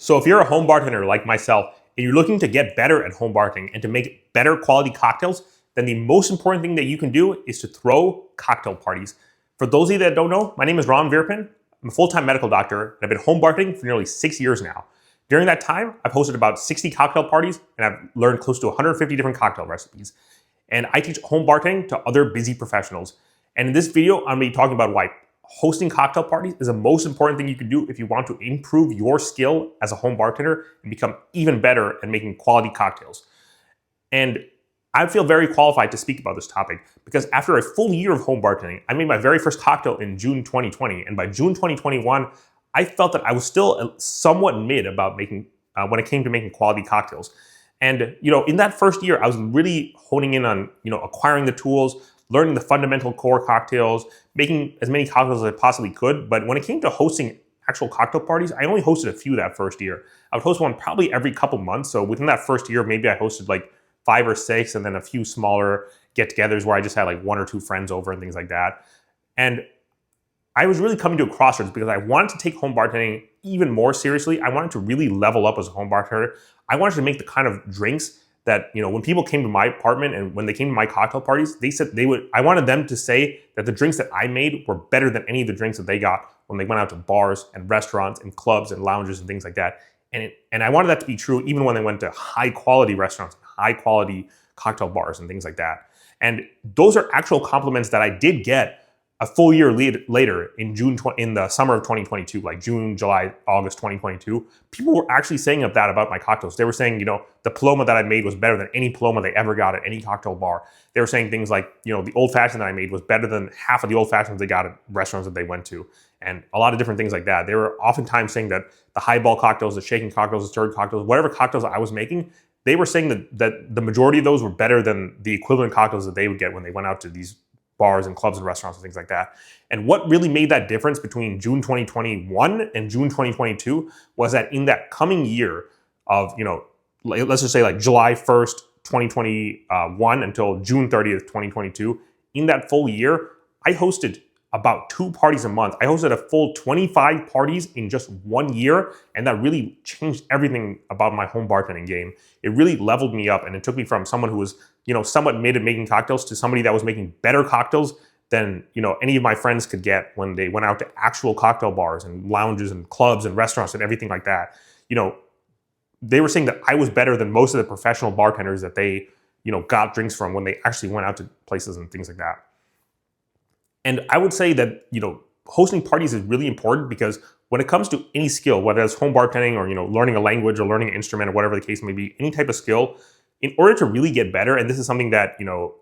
So if you're a home bartender like myself and you're looking to get better at home bartending and to make better quality cocktails, then the most important thing that you can do is to throw cocktail parties. For those of you that don't know, my name is Ram Virpin. I'm a full-time medical doctor and I've been home bartending for nearly 6 years now. During that time, I've hosted about 60 cocktail parties and I've learned close to 150 different cocktail recipes. And I teach home bartending to other busy professionals. And in this video, I'm going to be talking about why hosting cocktail parties is the most important thing you can do if you want to improve your skill as a home bartender and become even better at making quality cocktails. And I feel very qualified to speak about this topic because after a full year of home bartending, I made my very first cocktail in June 2020. And by June 2021, I felt that I was still somewhat mid about making, when it came to making quality cocktails. And, in that first year, I was really honing in on, acquiring the tools, learning the fundamental core cocktails, making as many cocktails as I possibly could. But when it came to hosting actual cocktail parties, I only hosted a few that first year. I would host one probably every couple months. So within that first year, maybe I hosted like 5 or 6 and then a few smaller get-togethers where I just had like 1 or 2 friends over and things like that. And I was really coming to a crossroads because I wanted to take home bartending even more seriously. I wanted to really level up as a home bartender. I wanted to make the kind of drinks that, when people came to my apartment and when they came to my cocktail parties, they said I wanted them to say that the drinks that I made were better than any of the drinks that they got when they went out to bars and restaurants and clubs and lounges and things like that. And I wanted that to be true even when they went to high quality restaurants, high quality cocktail bars and things like that. And those are actual compliments that I did get a full year later in in the summer of 2022, like June, July, August 2022, people were actually saying that about my cocktails. They were saying, the Paloma that I made was better than any Paloma they ever got at any cocktail bar. They were saying things like, the old fashioned that I made was better than half of the old fashions they got at restaurants that they went to, and a lot of different things like that. They were oftentimes saying that the highball cocktails, the shaken cocktails, the stirred cocktails, whatever cocktails I was making, they were saying that the majority of those were better than the equivalent cocktails that they would get when they went out to these bars and clubs and restaurants and things like that. And what really made that difference between June 2021 and June 2022 was that in that coming year of, let's just say like July 1st, 2021 until June 30th, 2022, in that full year, I hosted about 2 parties a month. I hosted a full 25 parties in just 1 year, and that really changed everything about my home bartending game. It really leveled me up, and it took me from someone who was, somewhat mid at making cocktails to somebody that was making better cocktails than, any of my friends could get when they went out to actual cocktail bars and lounges and clubs and restaurants and everything like that. They were saying that I was better than most of the professional bartenders that they, got drinks from when they actually went out to places and things like that. And I would say that, hosting parties is really important because when it comes to any skill, whether it's home bartending or, learning a language or learning an instrument or whatever the case may be, any type of skill, in order to really get better, and this is something that,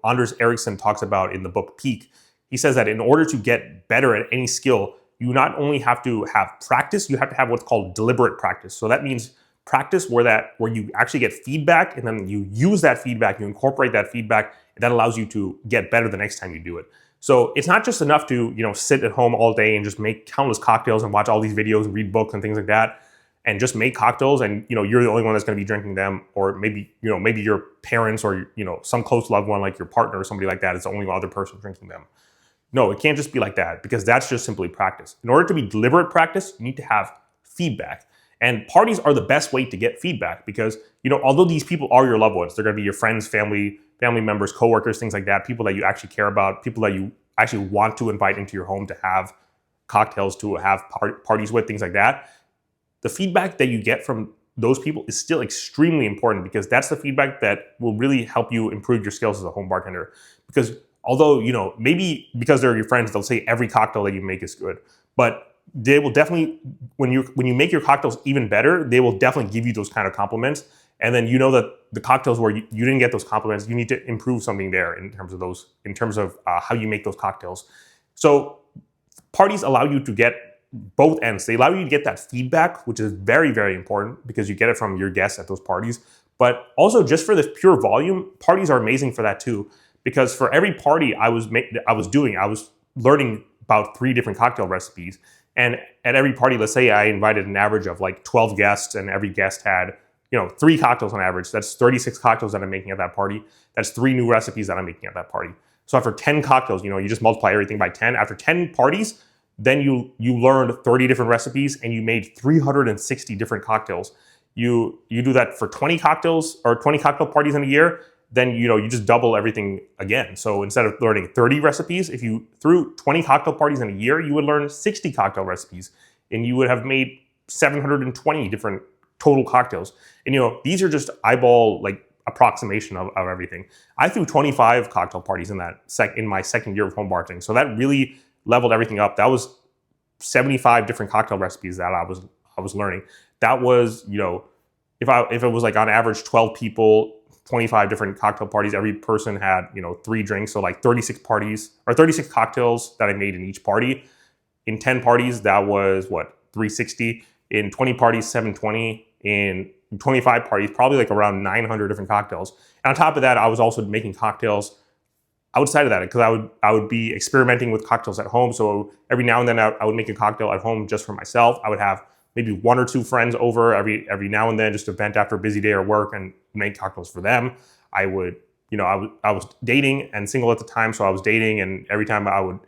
Anders Ericsson talks about in the book Peak, he says that in order to get better at any skill, you not only have to have practice, you have to have what's called deliberate practice. So that means practice where you actually get feedback and then you use that feedback, you incorporate that feedback, and that allows you to get better the next time you do it. So it's not just enough to, sit at home all day and just make countless cocktails and watch all these videos and read books and things like that and just make cocktails and, you're the only one that's going to be drinking them, or maybe your parents or, some close loved one like your partner or somebody like that is the only other person drinking them. No, it can't just be like that because that's just simply practice. In order to be deliberate practice, you need to have feedback. And parties are the best way to get feedback because, although these people are your loved ones, they're going to be your friends, family members, coworkers, things like that, people that you actually care about, people that you actually want to invite into your home to have cocktails, to have parties with, things like that. The feedback that you get from those people is still extremely important because that's the feedback that will really help you improve your skills as a home bartender. Because although, maybe because they're your friends, they'll say every cocktail that you make is good, but they will definitely, when you make your cocktails even better, they will definitely give you those kind of compliments. And then that the cocktails where you didn't get those compliments, you need to improve something there in terms of how you make those cocktails. So parties allow you to get both ends. They allow you to get that feedback, which is very, very important because you get it from your guests at those parties. But also just for this pure volume, parties are amazing for that too. Because for every party I was learning about 3 different cocktail recipes. And at every party, let's say I invited an average of like 12 guests and every guest had, 3 cocktails on average. That's 36 cocktails that I'm making at that party. That's 3 new recipes that I'm making at that party. So after 10 cocktails, you just multiply everything by 10. After 10 parties, Then you learned 30 different recipes and you made 360 different cocktails. You do that for 20 cocktails or 20 cocktail parties in a year, then you just double everything again. So instead of learning 30 recipes, if you threw 20 cocktail parties in a year, you would learn 60 cocktail recipes and you would have made 720 different total cocktails. And these are just eyeball approximation of everything. I threw 25 cocktail parties in my second year of home bartending. So that really leveled everything up. That was 75 different cocktail recipes that I was learning. That was, if it was on average 12 people, 25 different cocktail parties, every person had, 3 drinks. So 36 parties or 36 cocktails that I made in each party. In 10 parties, that was 360. In 20 parties, 720. In 25 parties, probably around 900 different cocktails. And on top of that, I was also making cocktails outside of that because I would be experimenting with cocktails at home. So every now and then I would make a cocktail at home just for myself. I would have maybe 1 or 2 friends over every now and then just to vent after a busy day or work and make cocktails for them. I would, I was dating and single at the time, so I was dating, and every time I would,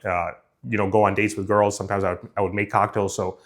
go on dates with girls, sometimes I would make cocktails. So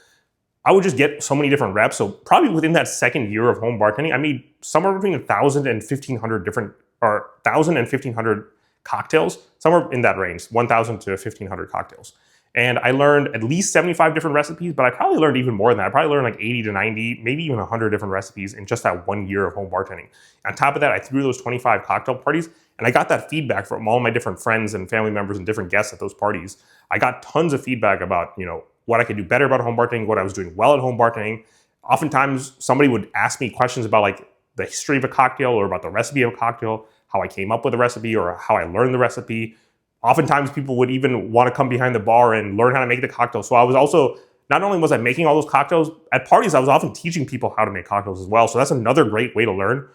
I would just get so many different reps. So probably within that second year of home bartending, I made somewhere between 1,000 and 1,500 cocktails, somewhere in that range, 1,000 to 1,500 cocktails. And I learned at least 75 different recipes, but I probably learned even more than that. I probably learned 80 to 90, maybe even 100 different recipes in just that 1 year of home bartending. On top of that, I threw those 25 cocktail parties, and I got that feedback from all my different friends and family members and different guests at those parties. I got tons of feedback about, what I could do better about home bartending, what I was doing well at home bartending. Oftentimes, somebody would ask me questions about the history of a cocktail or about the recipe of a cocktail, how I came up with a recipe or how I learned the recipe. Oftentimes, people would even want to come behind the bar and learn how to make the cocktail. So I was also, not only was I making all those cocktails, at parties, I was often teaching people how to make cocktails as well. So that's another great way to learn.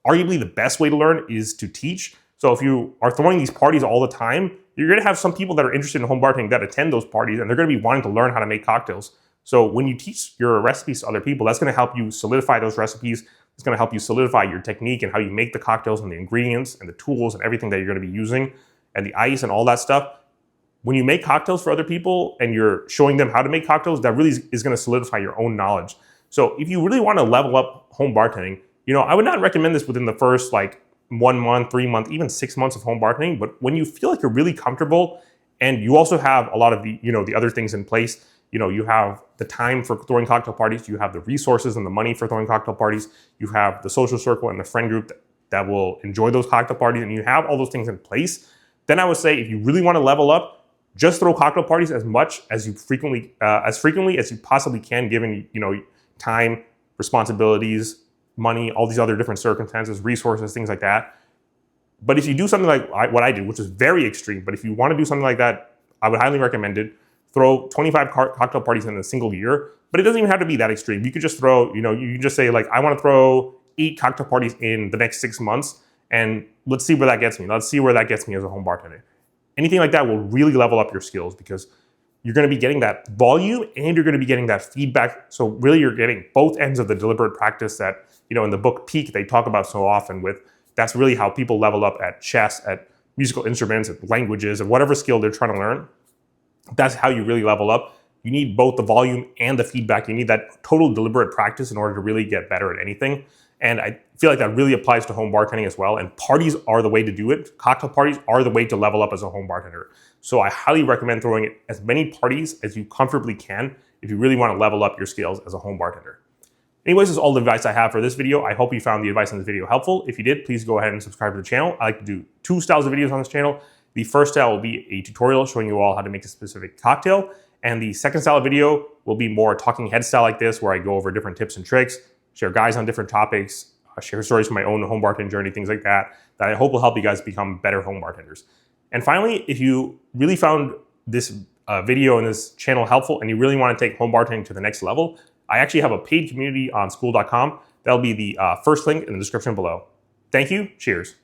Arguably, the best way to learn is to teach. So if you are throwing these parties all the time, you're going to have some people that are interested in home bartending that attend those parties, and they're going to be wanting to learn how to make cocktails. So when you teach your recipes to other people, that's going to help you solidify those recipes. It's going to help you solidify your technique and how you make the cocktails and the ingredients and the tools and everything that you're going to be using and the ice and all that stuff. When you make cocktails for other people and you're showing them how to make cocktails, that really is going to solidify your own knowledge. So if you really want to level up home bartending, I would not recommend this within the first 1 month, 3 months, even 6 months of home bartending. But when you feel like you're really comfortable and you also have a lot of the other things in place, you have the time for throwing cocktail parties, you have the resources and the money for throwing cocktail parties, you have the social circle and the friend group that will enjoy those cocktail parties, and you have all those things in place, then I would say if you really want to level up, just throw cocktail parties as frequently as you possibly can, given time, responsibilities, money, all these other different circumstances, resources, things like that. But if you do something like what I did, which is very extreme, but if you want to do something like that, I would highly recommend it. Throw 25 cocktail parties in a single year, but it doesn't even have to be that extreme. You could just throw, you can just say I want to throw 8 cocktail parties in the next 6 months, and let's see where that gets me. Let's see where that gets me as a home bartender. Anything like that will really level up your skills because you're going to be getting that volume and you're going to be getting that feedback. So really you're getting both ends of the deliberate practice that, in the book Peak, they talk about so often with. That's really how people level up at chess, at musical instruments, at languages, and whatever skill they're trying to learn. That's how you really level up. You need both the volume and the feedback. You need that total deliberate practice in order to really get better at anything. And I feel like that really applies to home bartending as well. And parties are the way to do it. Cocktail parties are the way to level up as a home bartender. So I highly recommend throwing as many parties as you comfortably can if you really want to level up your skills as a home bartender. Anyways, this is all the advice I have for this video. I hope you found the advice in this video helpful. If you did, please go ahead and subscribe to the channel. I like to do 2 styles of videos on this channel. The first style will be a tutorial showing you all how to make a specific cocktail. And the second style of video will be more talking head style like this, where I go over different tips and tricks, share guides on different topics, share stories from my own home bartending journey, things like that I hope will help you guys become better home bartenders. And finally, if you really found this video and this channel helpful and you really want to take home bartending to the next level, I actually have a paid community on Skool.com. That'll be the first link in the description below. Thank you. Cheers.